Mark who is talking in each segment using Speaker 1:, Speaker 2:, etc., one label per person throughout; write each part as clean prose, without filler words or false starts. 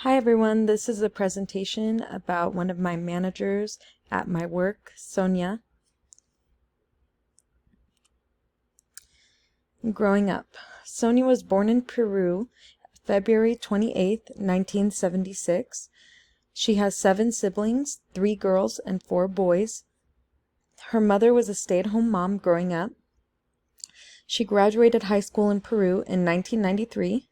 Speaker 1: Hi everyone, this is a presentation about one of my managers at my work, Sonia. Growing up, Sonia was born in Peru, February 28th, 1976. She has 7 siblings, 3 girls and 4 boys. Her mother was a stay-at-home mom growing up. She graduated high school in Peru in 1993.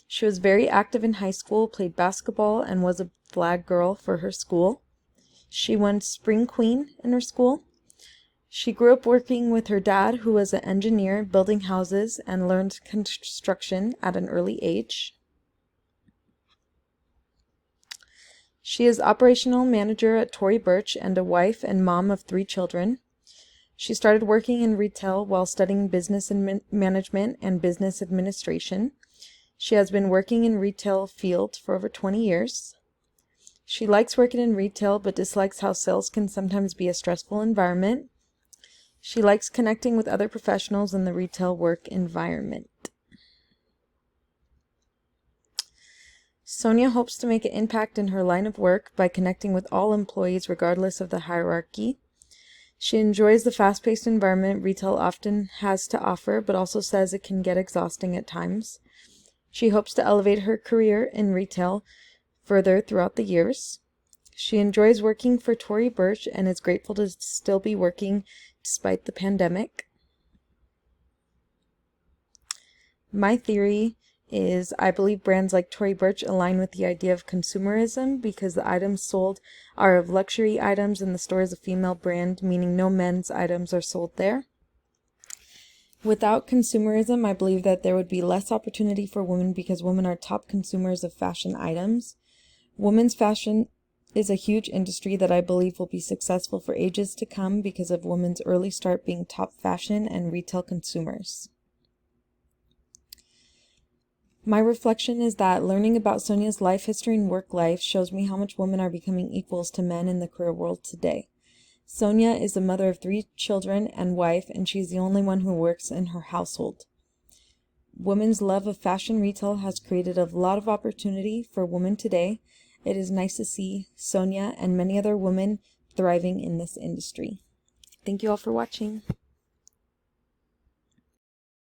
Speaker 1: She was very active in high school, played basketball, and was a flag girl for her school. She won Spring Queen in her school. She grew up working with her dad, who was an engineer, building houses, and learned construction at an early age. She is operational manager at Tory Burch and a wife and mom of 3 children. She started working in retail while studying business management and business administration. She has been working in retail field for over 20 years. She likes working in retail but dislikes how sales can sometimes be a stressful environment. She likes connecting with other professionals in the retail work environment. Sonia hopes to make an impact in her line of work by connecting with all employees regardless of the hierarchy. She enjoys the fast-paced environment retail often has to offer, but also says it can get exhausting at times. She hopes to elevate her career in retail further throughout the years. She enjoys working for Tory Burch and is grateful to still be working despite the pandemic. My theory is I believe brands like Tory Burch align with the idea of consumerism because the items sold are of luxury items and the store is a female brand, meaning no men's items are sold there. Without consumerism, I believe that there would be less opportunity for women because women are top consumers of fashion items. Women's fashion is a huge industry that I believe will be successful for ages to come because of women's early start being top fashion and retail consumers. My reflection is that learning about Sonia's life history and work life shows me how much women are becoming equals to men in the career world today. Sonia is a mother of 3 children and wife, and she's the only one who works in her household. Women's love of fashion retail has created a lot of opportunity for women today. It is nice to see Sonia and many other women thriving in this industry. Thank you all for watching.